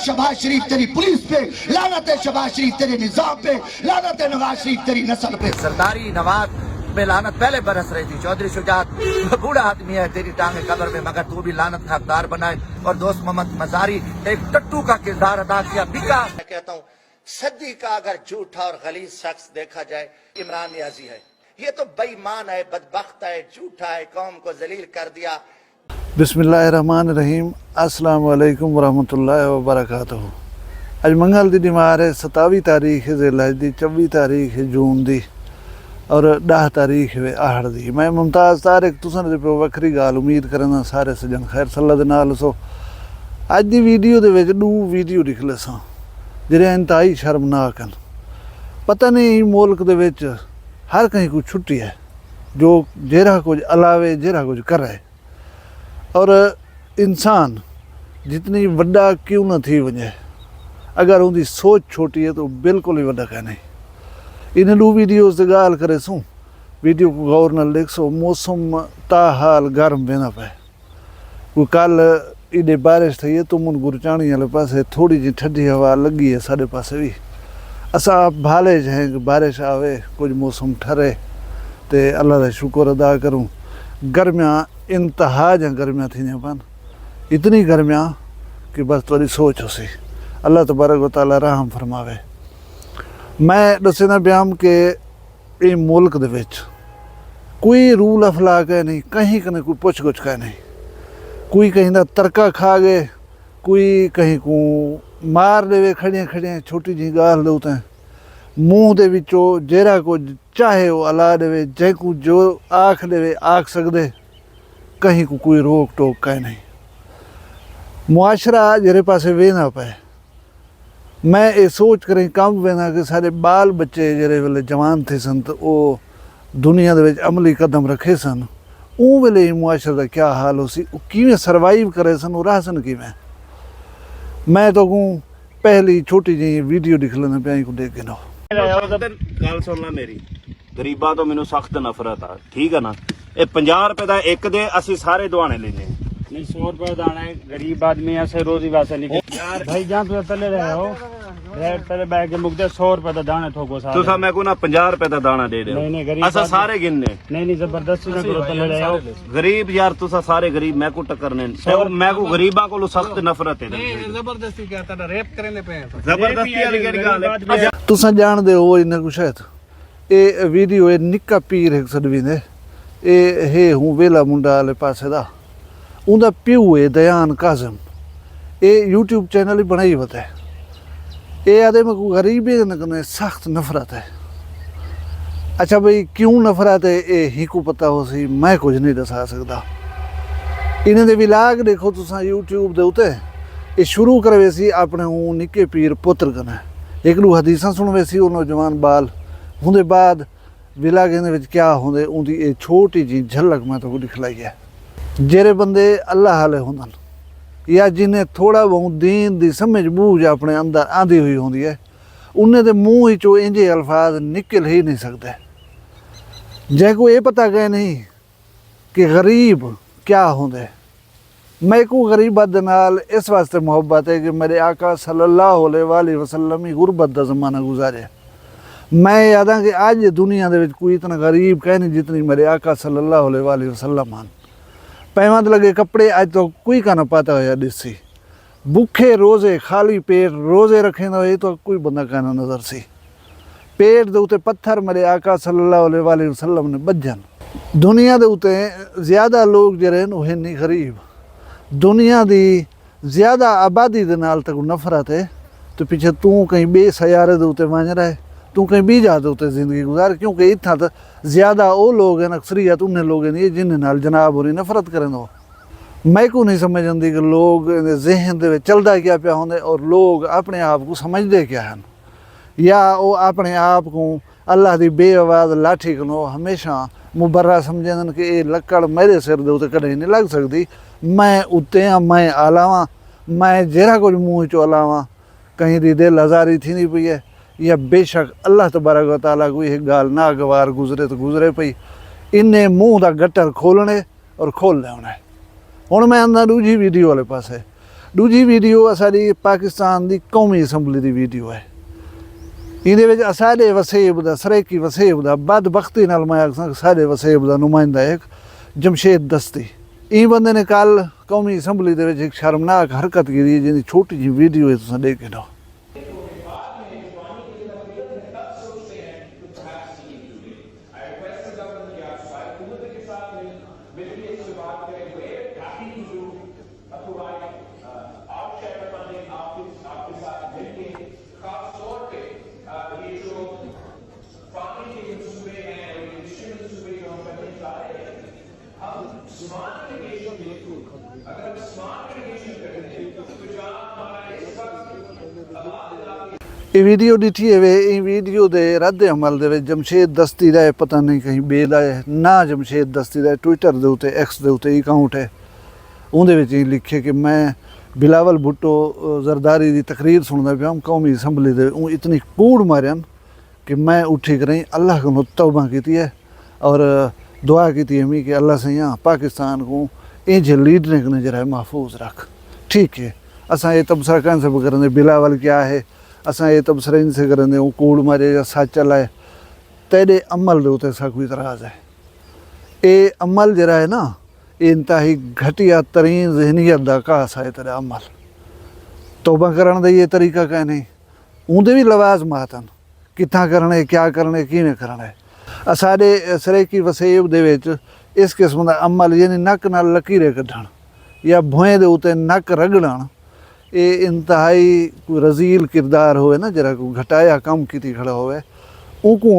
शहबाज शरीफ तेरी पुलिस पे, लानत है शहबाज शरीफ तेरे निजाम पे, लानत है नवाज शरीफ तेरी नस्ल पे। सरदारी नवाज में लानत पहले बरस रही थी। चौधरी शुजात बूढ़ा आदमी है, तेरी टांगे कब्र में, मगर तू भी लानत का हकदार बनाए। और दोस्त मोहम्मद मजारी एक टट्टू का किरदार अदा किया, बिका। मैं कहता हूँ सदी का अगर झूठा और गलीज शख्स देखा जाए इमरान नियाजी है। ये तो बेईमान है, बदबख्त है, झूठा है, कौम को जलील कर दिया। बिस्मिल्लाहिर्रहमानिर्रहीम। अस्सलाम वालेकुम वरहमतुल्लाहि वबरकातुहू। अज मंगल की निमार है, 27 तारीख है ज़िलहज दी, 24 तारीख है जून की और 10 तारीख है आहड़ की। मैं मुमताज़ तारिक तुसन दे पे वक्री गाल उम्मीद करना सारे सजन खैर सल्ला दे नाल सो। अज की वीडियो दे विच 2 वीडियो निकले सन जिहड़े इंतहाई शर्मनाक हैं। पता नहीं मुल्क दे विच हर कहीं कुछ छुट्टी है जो जेरा कुछ अलावे जेरा कुछ करे। और इंसान जितनी वड्डा क्यों न थी वजे, अगर उनकी सोच छोटी है तो बिल्कुल ही वड्डा कह नहीं। इन 2 वीडियोज़ से गाल करे सूँ, वीडियो को गौर न देख सो। मौसम ताहाल गर्म वेंदा पे। कोई कल इडे बारिश थी है, तुम गुरचाणी वाले पासे थोड़ी जी ठंडी हवा लगी है, साढ़े पासे भी असा भाले ज हैं कि बारिश आवे, कुछ मौसम ठहरे तो अल्लाह का शुक्र अदा करूँ। गर्मियाँ इंतहा ज गर्मियाँ थी पन, इतनी गर्मियाँ कि बस थोड़ी सोच हो सी। अल्लाह तबारक व तआला रहम फरमावे। मैं दसना ब्याम के ये मुल्क दे विच कोई रूल अफलाक है नहीं, कहीं कने कोई पुछ गुछ का नहीं। कोई कहीं दा तरका खा गए, कोई कहीं को मार देवे खड़ियाँ खड़ियाँ छोटी जी गाल दे उते मूँह दे विचों जेरा को चाहे वो अला देवे, जैको जो आख देवे आख सकदे, कहीं को कोई रोक टोक का नहीं। मुआशरा जेरे पासे वेंदा पे। मैं ये सोच कर कम वेंदा कि सारे बाल बच्चे जेरे वेले जवान थे सन तो वो दुनिया दे विच अमली कदम रखे सन, उन वेले मुआशरे का क्या हाल हो सी, किवें सरवाइव करे सन, रह सन किवें। मैं तो कहूँ पहली छोटी जी वीडियो दिख लेना पे को देख के ना गल सुन ला मेरी। गरीबा तो मैनू सख्त नफरत आ, ठीक है ना। ये 50 रुपए का एक दे, असी सारे दुआने लेने। नहीं 100 रुपए दाना है, गरीब आदमी ऐसे रोजी वैसे नहीं यार भाई। जहाँ तुम तले रहे हो रेट तले बैग के मुकदे 100 रुपए का दाना ठोको सारे। तुसा मैं को ना 50 रुपए का दाना दे दे। नहीं गरीब असा सारे गिनने। नहीं जबरदस्ती ना करो, तले रहे हो गरीब यार, तुसा सारे गरीब मैं को टक्करने। मैं को गरीबा को सख्त नफरत है। जबरदस्ती क्या था, रेप करने पे जबरदस्ती वाली केड़ी गल है। तुसा जानदे हो इन्ना कुछ है। ये वीडियो ये निक्का पीर एक सदवी ने ये है हूँ वेला मुंडा वाले पासे दा, उनका प्यू है दयान काजम। ये यूट्यूब चैनल ही बनाई बता है। ये आदे में को गरीबी ने सख्त नफरत है। अच्छा भाई क्यों नफरत है ये ही को पता हो सी, मैं कुछ नहीं दसा सकता। इन्हें दे विलाग देखो तुसा यूट्यूब दे उते, ये शुरू करवे सी अपने हूँ निक्के पीर पुत्र कने, एक दो हदीसा सुनवे सी नौजवान बाल, उनके बाद विलाग इन्हें क्या होंदे उनकी ये छोटी जी झलक मैं तो दिखलाई है। जेरे बंदे अल्लाह हाले होंदन या जिन्हें थोड़ा बहुत दीन दी समझ बूझ अपने अंदर आंदी हुई होंदी है, उन्हें दे मुँह ही चो इंजे अल्फाज निकल ही नहीं सकते। जैको ये पता गए नहीं कि गरीब क्या होंदे। मैं को गरीबत दे नाल इस वास्ते मोहब्बत है कि मेरे आका सल्लल्लाहु अलैहि वसल्लम ही गुरबत दा ज़माना गुजारे। मैं याद कि आज दुनिया दे विच कोई इतना गरीब कह नहीं जितनी मेरे आका सल्लल्लाहु अलैहि वसल्लम आन। पैमत लगे कपड़े अज तो कोई का न पाता हो दिसी, भूखे रोज़े खाली पेट रोज़े रखे हो तो कोई बंदा कहना नज़र सी। पेट दे उते पत्थर मेरे आका सल्लल्लाहु अलैहि वसल्लम ने बजन। दुनिया दे उते ज़्यादा लोग जरे वह नहीं गरीब। दुनिया दी ज़्यादा आबादी दे नाल तक नफरत है तो पीछे तू कहीं बे सयारे दे उते वंज रहा है, तू कहीं बी जाते उत्ते जिंदगी गुजार। क्योंकि इतना तो ज़्यादा वो लोग हैं अक्सरियत उन्हें लोग नहीं जिन्हें नाल जनाब होनी नफरत करें। दो मैं को नहीं समझ आती कि लोग जहन दे चलता क्या पिया होंदे और लोग अपने आप को समझते क्या हैं, या वो अपने आप को अल्लाह की बेआवाज लाठी को हमेशा मुबर्रा समझें कि ये लक्कड़ मेरे सिर दे उत्ते कदे नहीं लग सकती। मैं उत्ते हाँ, मैं आलावा, मैं जेरा कुछ मूँह चो अलावा, कहीं दी दिल आज़ारी थी नहीं पई है, या बेशक अल्लाह तबारक व तआला कोई एक गाल नागवार गुजरे तो गुजरे पई। इन्हें मुँह का गट्टर खोलने और खोल लेना है। हुण मैं आंदा दूजी वीडियो वाले पासे। दूजी वीडियो असाडी पाकिस्तान दी कौमी असैंबली दी वीडियो है। इहदे विच साडे वसेब दा सराइकी वसेब दा बदबख्ती नाल मैं आखां साडे वसेब दा नुमाइंदा एक जमशेद दस्ती ई बंदे ने कल कौमी असैंबली दे विच एक शर्मनाक हरकत की जिहदी छोटी जी वीडियो है तुसां देख लो। ये वीडियो डिठी है वे वीडियो दे रद्द अमल दे जमशेद दस्ती दा पता नहीं कहीं बेला है ना जमशेद दस्ती दा ट्विटर दे उते एक्स दे उते अकाउंट है उहदे विच लिखे कि मैं बिलावल भुट्टो जरदारी दी तकरीर सुनदा पिया कौमी असैंबली दे इतनी कूड़ मारन कि मैं उठी कर अल्लाह को तौबा की है और दुआ की है कि अल्लाह से यहाँ पाकिस्तान को इंज लीडर ने जरा महफूज रख। ठीक है असा ये तबसरा कौन से करें बिलावल क्या है असा ये तबसरा इनसे करें वो कूड़ मारे या सच लाए तेरे अमल दे उते सा कोई इतराज़ है। ये अमल जरा है ना इंतहाई घटिया तरीन जहनीत का कास है तेरा अमल तौबा करने का ये तरीका कह नहीं उनके भी लवाजमात कितना करने क्या करने किवें करना है। साढ़े सराइकी वसेब दे विच इस किस्म का अमल यानी नक नाल लकीरें कढ़ण या भुएं दे उते नक रगड़न ये इंतहाई कोई रजील किरदार होवे ना जरा कोई घटाया कम की खड़ा होवे उनको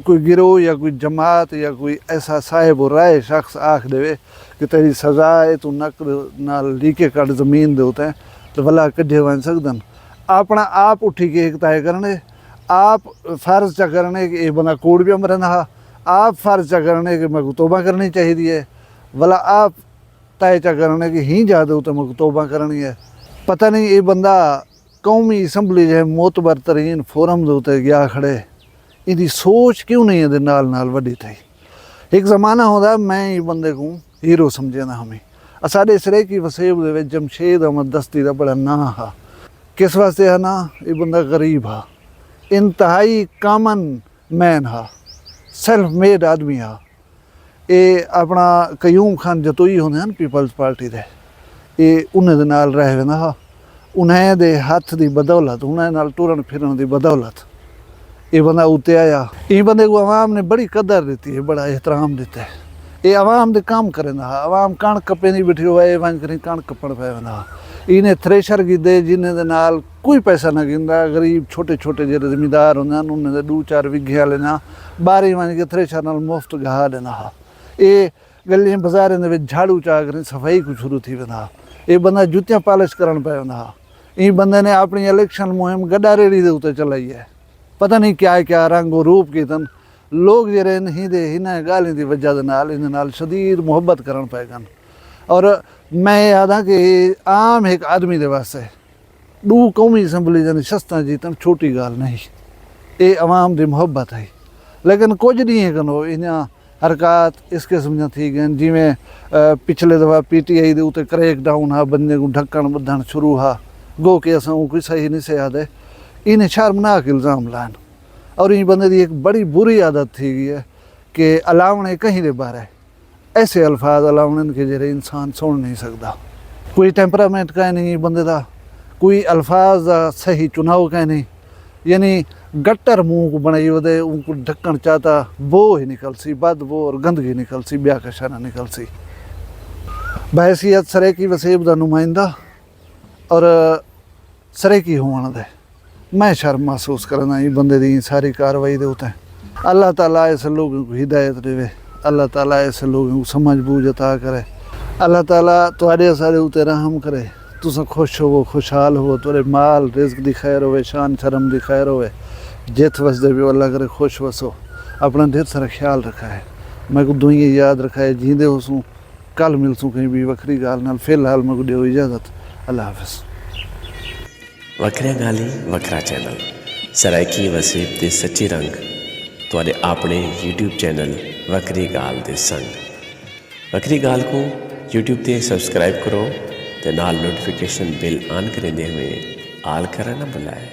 कोई गिरोह या कोई जमात या कोई ऐसा साहिब राय शख्स आख देवे कि तेरी सज़ा है तू नक नाल लीके कट ज़मीन दे उते तो भला कढ़े वन सकदन अपना आप उठी के एक तय करने आप फ़र्ज चा करने कि ये बंदा कूड़ भी अमरन हा आप फ़र्ज चा करने कि मैं तौबा करनी चाहिए भला आप तय चा करने कि ही जा दो तो मैं तौबा करनी है। पता नहीं ये बंदा कौमी असैंबली जो मोतबर तरीन फोरम दे उत्ते गया खड़े इहदी सोच क्यों नहीं है नाल नाल वड्डी थी। एक ज़माना होंदा मैं ये बंदे को हीरो समझना हमें साढ़े सराइकी वसेब दे विच जमशेद अहमद दस्ती का बड़ा ना हा किस वास्ते है ना ये बंदा गरीब हा इंतहाई कामन मैन हा सेल्फ मेड आदमी हा। ये अपना कयूम खान जतोई होंदे हैं पीपल्स पार्टी दे ये उन्हें दे नाल रह वेंदा हा उन्हें दे हथ दी बदौलत उन्हें नाल टुरन फिरन दी बदौलत ये बंदा उत्ते आया। ये बंदे को आवाम ने बड़ी कदर दी है बड़ा एहतराम दिता है। ये आवाम दे काम करेंदा हा आवाम कणक कपे नहीं बैठी हुआ वन करें कणक कपड़ पे वेंदा हा इन्हें थ्रेशर गिदे जिन्हें दे नाल कोई पैसा ना गिंदा गरीब छोटे छोटे जेह्ड़े जमींदार होंदे हैं उन्हें दे 2-4 विघे वाले ना बारी वन के थ्रेशर नाल मुफ्त गहा देना हा। ये गलियां बाजारें दे विच झाड़ू चा करें सफाई को शुरू थी वेंदा हा। ये बंदा जुतियां पालिश करन पे वेंदा हा। ई बंदे ने अपनी इलेक्शन मुहिम गड्डा रेड़ी दे उत्ते चलाई है पता नहीं क्या क्या रंग और रूप कीतन लोग जेह्ड़े इन्हें गालीं दी वजह दे नाल इन्हां नाल शदीद मुहब्बत करन पे गन। और मैं याद हाँ कि आम एक आदमी दे वास्ते 2 कौमी असैंबली दी नशस्तां जीतन छोटी गाल नहीं ये आवाम दी मुहब्बत है। लेकिन कुछ नहीं है कनो इन्हां हरकत इस किस्म दी थी गन जिवें पिछले दफ़ा PTI दे उत्ते क्रैक डाउन हा बंदे को ढक्कण बधण शुरू हा गो के असां कोई सही नहीं से आदे इन्हें शर्मनाक इल्ज़ाम लान। और इन बंदे की एक बड़ी बुरी आदत थी गई है कि अलावणे कहीं दे बारे ऐसे अल्फाज अलावण के जरिए इंसान सुन नहीं सकता। कोई टेंपरामेंट कह नहीं बंदे का कोई अल्फाज का सही चुनाव कह नहीं यानी गट्टर मुँह को बनाई वदे उनको ढक्कन चाहता बो ही निकल सी बदबो और गंदगी निकल सी ब्याह का शाना निकल सी। बहसीत सराइकी वसेब का नुमाइंदा और सराइकी होने दे मैं शर्म महसूस करना ये बंदे दी सारी कार्रवाई दे उते। अल्लाह ताला ऐसे लोगों को हिदायत देवे अल्लाह ताला ऐसे लोगों को समझ बूझ अता करे अल्लाह ताला तुहाडे सारे उते रहम करे तुस खुश हो खुशहाल हो तुरे माल रिज़्क दी खैर होवे शान शर्म दी खैर होवे जित वसदे भी अल्लाह करे खुश वसो अपना ढेर सारा ख्याल रखा है मैं को दुनिया याद रखा है जींदे होसूं कल मिलसूं कहीं भी वखरी गाल नाल फिलहाल मैं को दियो इजाज़त अल्लाह हाफ़िज़। वखरिया गाली वखरा चैनल सराइकी वसेब दे सच्चे रंग तुहाडे अपने YouTube चैनल वखरी गाल दे संग वखरी गाल को YouTube ते सब्सक्राइब करो ਤੇ ਨਾਲ ਨੋਟੀਫਿਕੇਸ਼ਨ ਬਿਲ ਆਨ ਕਰਿੰਦੇ ਹੋਏ ਆਲ ਕਰਨਾ ਨਾ ਭੁਲਾਏ।